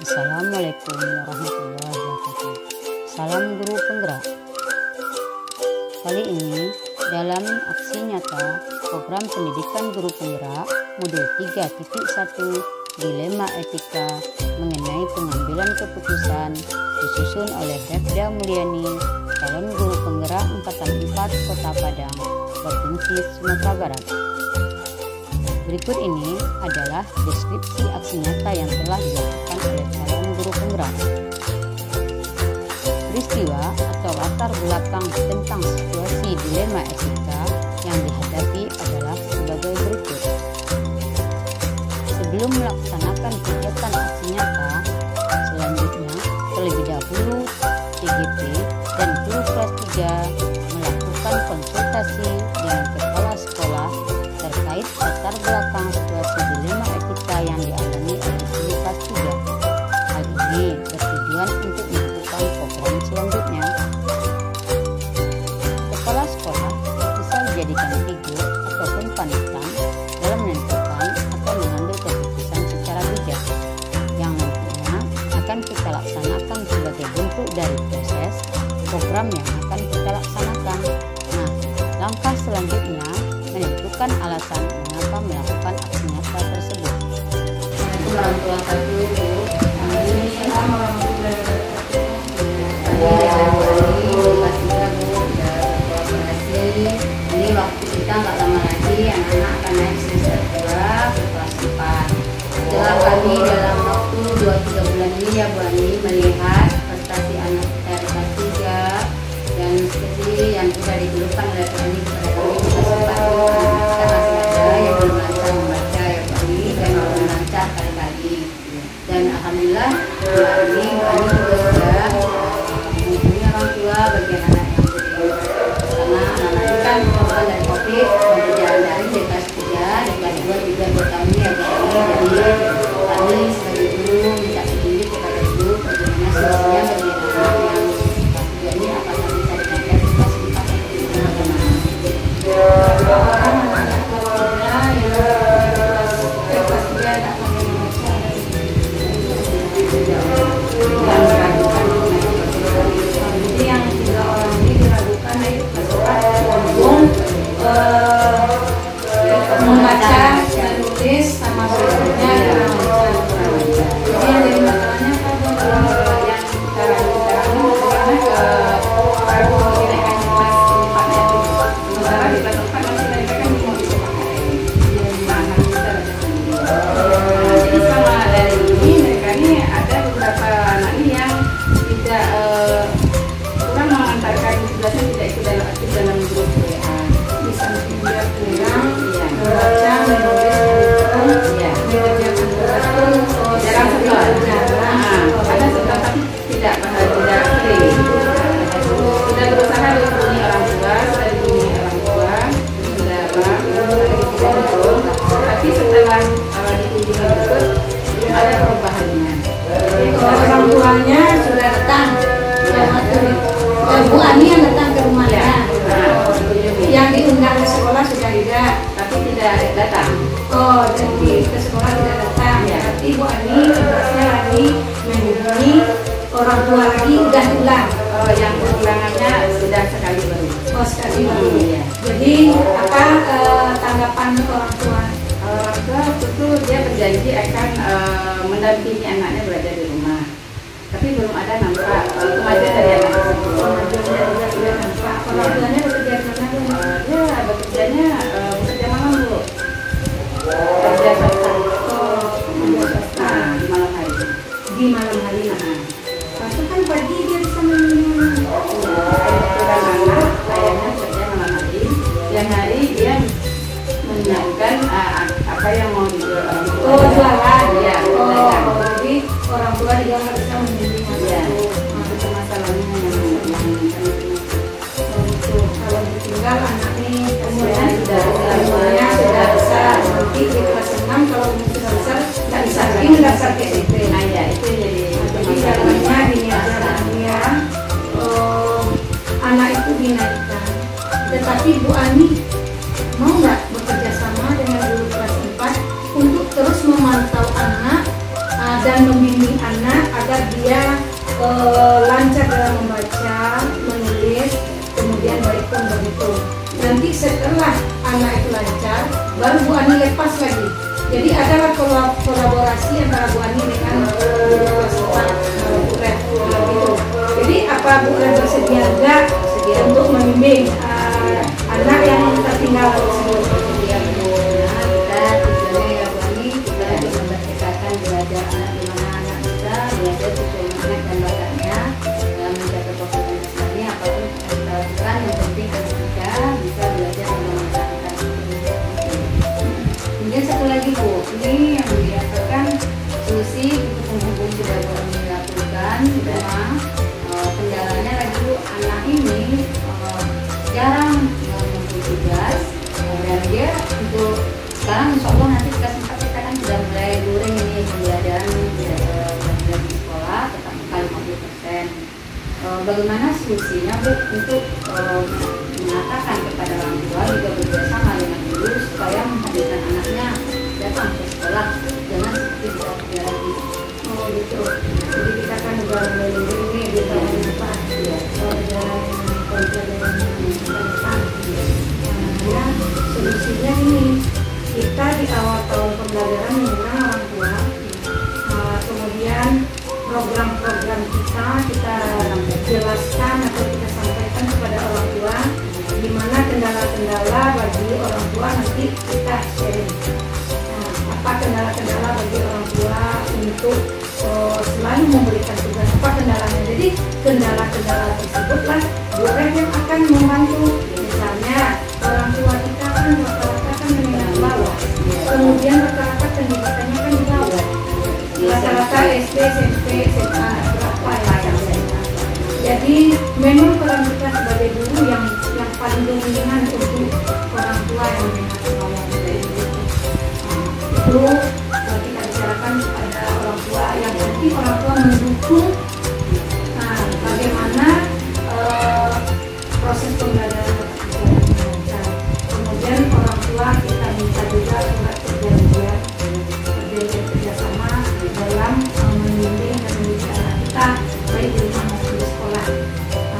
Assalamualaikum warahmatullahi wabarakatuh. Salam guru penggerak. Kali ini dalam aksi nyata program pendidikan guru penggerak modul 3.1 dilema etika mengenai pengambilan keputusan disusun oleh Refda Mulyani, calon guru penggerak angkatan 4 Kota Padang, Provinsi Sumatera Barat. Berikut ini adalah deskripsi aksi nyata yang telah dilakukan oleh calon guru penggerak. Peristiwa atau latar belakang tentang situasi dilema etika yang dihadapi adalah sebagai berikut. Sebelum melaksanakan kegiatan aksi nyata, selanjutnya terlebih dahulu TGP dan guru kelas 3 melakukan konsultasi dengan kepala sekolah terkait latar belakang situasi dilema etika yang dialami oleh guru kelas 3. Hal ini bertujuan untuk melakukan program selanjutnya. Kepala sekolah bisa dijadikan figur ataupun panutan dalam menentukan atau mengambil keputusan secara bijak yang nantinya akan kita laksanakan sebagai bentuk dari proses program yang akan kita laksanakan. Nah, langkah selanjutnya menentukan alasan mengapa melakukan aksi nyata tersebut. Ini waktu kita nggak lama lagi anak-anak akan naik semester 2 ke kelas 4. Setelah kami dalam waktu 2-3 bulan ini ya Bu Ani melihat prestasi anak kita di kelas 3 dan seperti yang sudah dikeluhkan oleh Bu Ani kepada kami di kelas 4 kita masih ada yang belum lancar membaca ya Bu Ani dan belum lancar kali-kali. Dan alhamdulillah Bu Ani juga sudah menghubungi orang tua bagian anak yang jadi karena anak-anak ini kan korban dari COVID berjalan dari kelas 3 dan kelas 2 juga buat kami ya Bu Ani. Jadi kami sebagai guru minta petunjuk kepada ibu bagaimana solusinya bagi anak yang kelas 3 ini apakah bisa dinaikkan ke kelas 4 atau bagaimana. Orang anak kelas 3 yang kelas 3 tak pakai membaca dan meragukan jadi yang 3 orang ini diragukan dari kelas 4 membaca dan nulis sama berikutnya jadi yang jadi masalahnya apa yang kita ragukan bagaimana dinaikkan ke kelas 4 ya sementara di kelas 4 nanti mereka kan mau bisa pakai anak kita baca sendiri. Jadi selama dari ini mereka ini ada beberapa anak ini yang tidak kurang mengantarkan tugasnya tidak ikut dalam grup WA. Bisa mungkin dia kurang membaca, menulis, mengerjakan tugas pun jarang sekali. Ada setelah tapi tidak kering. Sudah berusaha dihubungi orang tua, sudah tapi setelah dikunjungi berikut belum ada perubahannya. Jadi orang tuanya sudah datang, Bu Ani yang datang ke rumahnya. Yang diundang ke sekolah sudah tidak, tapi tidak datang. Oh, jadi ke sekolah tidak datang. Ya. Tapi Bu Ani tugasnya lagi menghubungi orang tua lagi udah ulang. Oh, yang pengulangannya sudah sekali baru. Oh, sekali baru. Ya. Jadi apa tanggapan orang tua? Orang tua tentu dia berjanji akan mendampingi anaknya belajar di rumah. Tapi belum ada nampak kemajuan dari anak tersebut. Kemajuannya nampak. Orang tuanya bekerja di mana? Ya, bekerjanya bekerja malam Bu. Kerja swasta. Oh, kerja swasta di malam hari. Di malam hari. Pasal kan pagi dia bisa menemani. Kebetulan anak ayahnya kerja malam hari. Siang hari dia menyiapkan apa yang mau dijual orang tua. Oh, jualan. Ya, jadi orang tua juga nggak bisa membimbing. Ya, itu masalahnya kalau ditinggal anak ini umurnya sudah besar. Nanti di kelas 6 kalau sudah besar nggak bisa lagi mendaftar ke SMP. Nah ya itu jadi caranya gini aja ya. Anak itu dinaikkan. Tetapi Bu Ani mau nggak bekerja sama dengan guru kelas 4 untuk terus memantau anak dan membimbing anak agar dia lancar dalam membaca, menulis, kemudian berhitung begitu. Nanti setelah anak itu lancar, baru Bu Ani lepas lagi. Jadi adalah kolaborasi antara Bu Ani dengan Bu Red gitu. Jadi apa Bu Red bersedia enggak untuk membimbing anak yang tertinggal tersebut? Ya Bu, nah kita tujuannya ya Bu Ani, kita untuk memperkatakan belajar anak di mana anak bisa belajar sesuai minat dan bakatnya, menjaga profesionalismenya, apapun yang kita lakukan, yang penting anak kita bisa belajar dan memanfaatkan. Kemudian satu lagi Bu, ini yang dikatakan solusi untuk penghubung sudah Bu Ani lakukan, cuma kendalanya lagi Bu, anak ini jarang mengumpul tugas, dan dia untuk sekarang insya Allah nanti kelas 4 kita kan sudah mulai luring ini pembelajaran di sekolah tetap muka 50%. Bagaimana solusinya Bu untuk mengatakan kepada orang tua juga bekerjasama dengan guru supaya menghadirkan anaknya datang ke sekolah, jangan seperti di saat dia lagi. Oh gitu. Jadi kita kan juga mulai luring nih di tahun depan. Ya, ya, solusinya ini kita di awal tahun pembelajaran menggunakan orang tua, kemudian program-program kita jelaskan atau kita sampaikan kepada orang tua di mana kendala-kendala bagi orang tua, nanti kita sharing apa kendala-kendala bagi orang tua untuk selain memberikan tugas, apa kendalanya. Jadi kendala-kendala tersebutlah Bu Red yang akan membantu. Misalnya orang tua kita kan rata-rata kan menengah bawah, kemudian rata-rata pendidikannya kan di bawah, rata-rata SD, SMP, SMA berapa ya. Jadi memang peran kita sebagai guru yang paling dominan untuk orang tua yang menengah ke bawah itu kita bicarakan kepada orang tua, yang penting orang tua mendukung bagaimana proses pembelajaran tetap lancar. Kemudian orang tua kita minta juga surat perjanjian kerjasama dalam membimbing dan mendidik anak kita baik di rumah maupun di sekolah.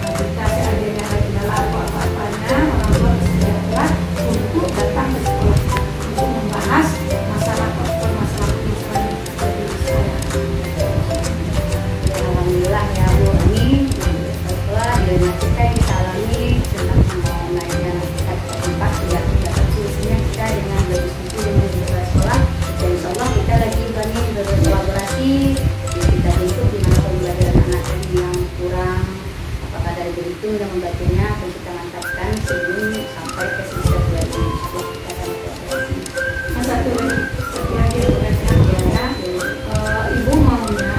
Jika seandainya ada kendala apa-apanya, orang tua bersedia untuk datang ke sekolah untuk membahas masalah permasalahan yang terjadi di sekolah. Alhamdulillah ya Bu Ani, setelah dengan kita yang kita alami tentang naiknya anak kita ke tempat sudah dapat solusinya kita dengan berdiskusi dengan kepala sekolah, dan insya Allah kita lagi kami berkolaborasi ya, kita bentuk di mana pembelajaran anak tadi yang kurang, apakah dari berhitung dan membacanya akan kita mantapkan sebelum sampai ke semester 2 ini. Insya Allah kita akan kolaborasi. Satu lagi ya, Ibu maunya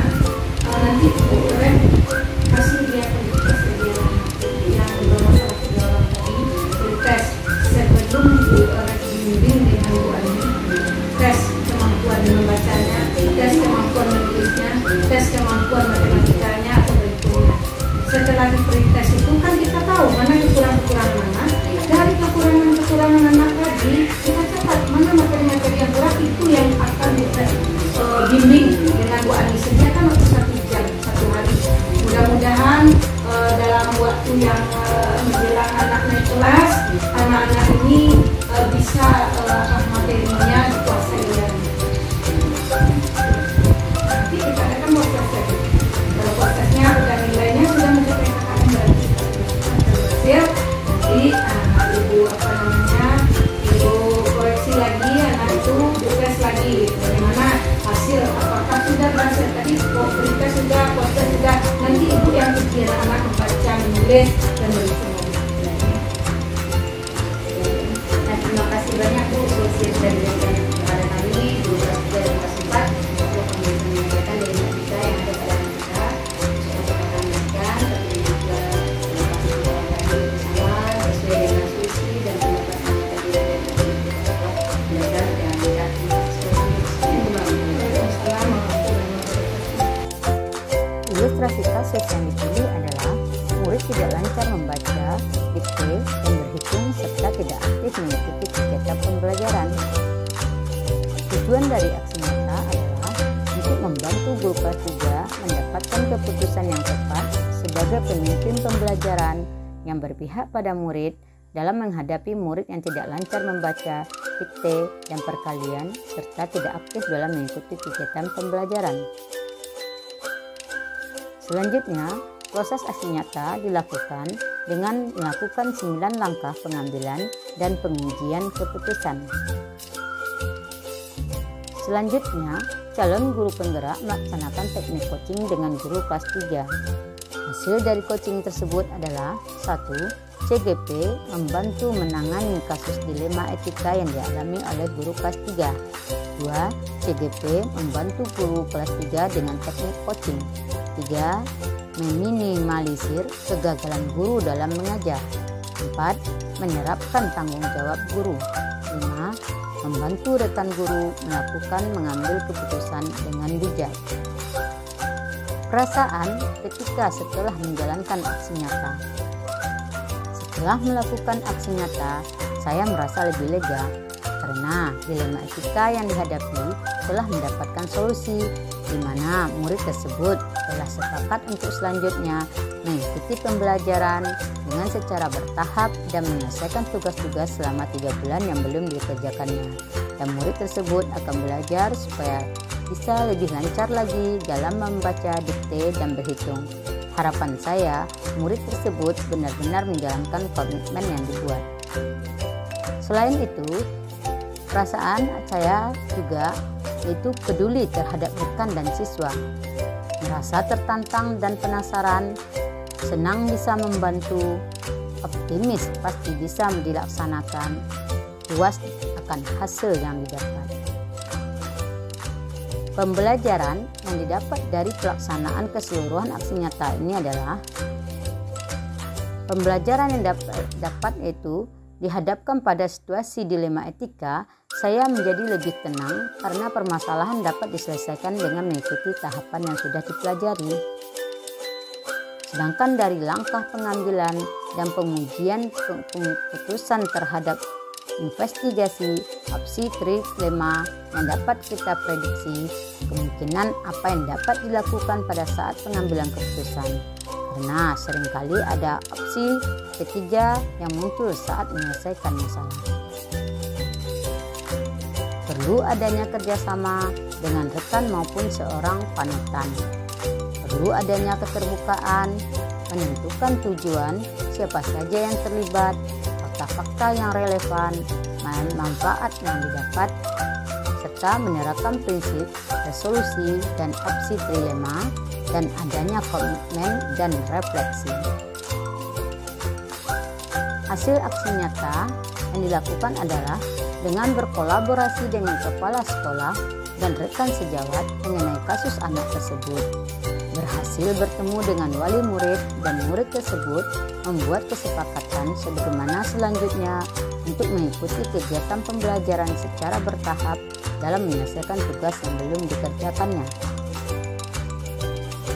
nanti Bu Red kasih dia yang bermasalah dalam tadi tes sebelum Bu Red bimbing dengan Bu Ani, tes kemampuan membacanya, tes kemampuan menulisnya, tes kemampuan matematikanya atau berhitungnya. Setelah diberi tes itu kan kita tahu mana kekurangan mana. Dari kekurangan anak tadi kita catat mana materi-materi yang kurang, itu yang akan kita bimbing dengan Bu Ani. Sediakan waktu 1 jam 1 hari. Mudah-mudahan dalam waktu yang menjelang anak naik kelas, anak-anak ini bisa materinya dikuasai. Nanti kita akan buat proses. Kalau prosesnya udah nilainya sudah mencapai KKM berarti berhasil. Nanti ibu koreksi lagi anak itu, tes lagi bagaimana hasil, apakah sudah berhasil. Tadi kita sudah, proses sudah, nanti ibu yang pikir anak membaca, menulis dan berhitung. Nah, terima kasih banyak Bu solusi yang sudah diberikan kepada kami di kelas 3 dan kelas 4 untuk menyampaikan dari kita yang ada pada kita. Saya akan lanjutkan, tapi juga terima kasih kepada kami bersama sesuai dengan solusi dan pendapat kami tadi dari belajar dan tidak Ilustrasi kasus yang dipilih adalah murid tidak lancar membaca, dikte, dan berhitung serta tidak aktif mengikuti kegiatan pembelajaran. Tujuan dari aksi nyata adalah untuk membantu guru kelas juga mendapatkan keputusan yang tepat sebagai pemimpin pembelajaran yang berpihak pada murid dalam menghadapi murid yang tidak lancar membaca, dikte, dan perkalian, serta tidak aktif dalam mengikuti kegiatan pembelajaran. Selanjutnya, proses aksi nyata dilakukan dengan melakukan 9 langkah pengambilan dan pengujian keputusan. Selanjutnya, calon guru penggerak melaksanakan teknik coaching dengan guru kelas 3. Hasil dari coaching tersebut adalah 1. CGP membantu menangani kasus dilema etika yang dialami oleh guru kelas 3. 2. CGP membantu guru kelas 3 dengan teknik coaching. 3. Meminimalisir kegagalan guru dalam mengajar. 4. Menyerapkan tanggung jawab guru. 5. Membantu rekan guru melakukan mengambil keputusan dengan bijak. Perasaan ketika setelah menjalankan aksi nyata. Setelah melakukan aksi nyata, saya merasa lebih lega karena dilema etika yang dihadapi telah mendapatkan solusi, di mana murid tersebut telah sepakat untuk selanjutnya mengikuti pembelajaran dengan secara bertahap dan menyelesaikan tugas-tugas selama 3 bulan yang belum dikerjakannya. Dan murid tersebut akan belajar supaya bisa lebih lancar lagi dalam membaca, dikte, dan berhitung. Harapan saya, murid tersebut benar-benar menjalankan komitmen yang dibuat. Selain itu, perasaan saya juga yaitu peduli terhadap rekan dan siswa. Merasa tertantang dan penasaran, senang bisa membantu, optimis pasti bisa dilaksanakan, puas akan hasil yang didapat. Pembelajaran yang didapat dari pelaksanaan keseluruhan aksi nyata ini adalah pembelajaran yang dapat yaitu dihadapkan pada situasi dilema etika, saya menjadi lebih tenang karena permasalahan dapat diselesaikan dengan mengikuti tahapan yang sudah dipelajari. Sedangkan dari langkah pengambilan dan pengujian keputusan terhadap investigasi opsi trilema yang dapat kita prediksi kemungkinan apa yang dapat dilakukan pada saat pengambilan keputusan, karena seringkali ada opsi ketiga yang muncul saat menyelesaikan masalah. Perlu adanya kerjasama dengan rekan maupun seorang panutan. Perlu adanya keterbukaan, menentukan tujuan, siapa saja yang terlibat, fakta-fakta yang relevan, manfaat yang didapat, serta menerapkan prinsip resolusi dan opsi trilema, dan adanya komitmen dan refleksi. Hasil aksi nyata yang dilakukan adalah dengan berkolaborasi dengan kepala sekolah dan rekan sejawat mengenai kasus anak tersebut. Berhasil bertemu dengan wali murid dan murid tersebut membuat kesepakatan sebagaimana selanjutnya untuk mengikuti kegiatan pembelajaran secara bertahap dalam menyelesaikan tugas yang belum dikerjakannya.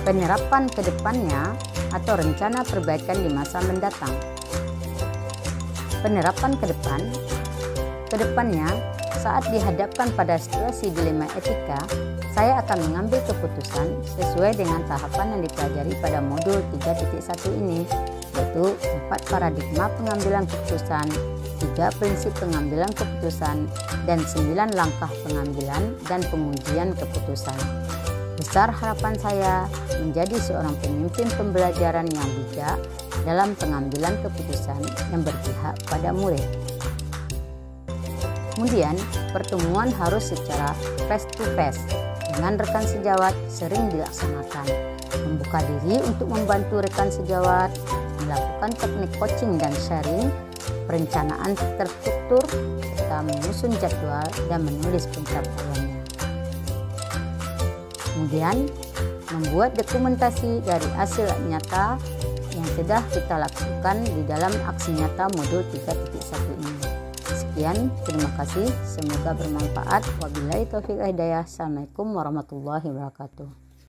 Penerapan ke depannya atau rencana perbaikan di masa mendatang. Penerapan ke depannya saat dihadapkan pada situasi dilema etika, saya akan mengambil keputusan sesuai dengan tahapan yang dipelajari pada modul 3.1 ini, yaitu 4 paradigma pengambilan keputusan, 3 prinsip pengambilan keputusan, dan 9 langkah pengambilan dan pengujian keputusan. Besar harapan saya menjadi seorang pemimpin pembelajaran yang bijak dalam pengambilan keputusan yang berpihak pada murid. Kemudian, pertemuan harus secara face to face dengan rekan sejawat sering dilaksanakan. Membuka diri untuk membantu rekan sejawat, melakukan teknik coaching dan sharing, perencanaan terstruktur, serta menyusun jadwal dan menulis pencapaiannya. Kemudian, membuat dokumentasi dari hasil nyata yang sudah kita lakukan di dalam aksi nyata modul 3.1 ini. Sekian, terima kasih. Semoga bermanfaat. Wabillahi taufiq wal hidayah. Assalamualaikum warahmatullahi wabarakatuh.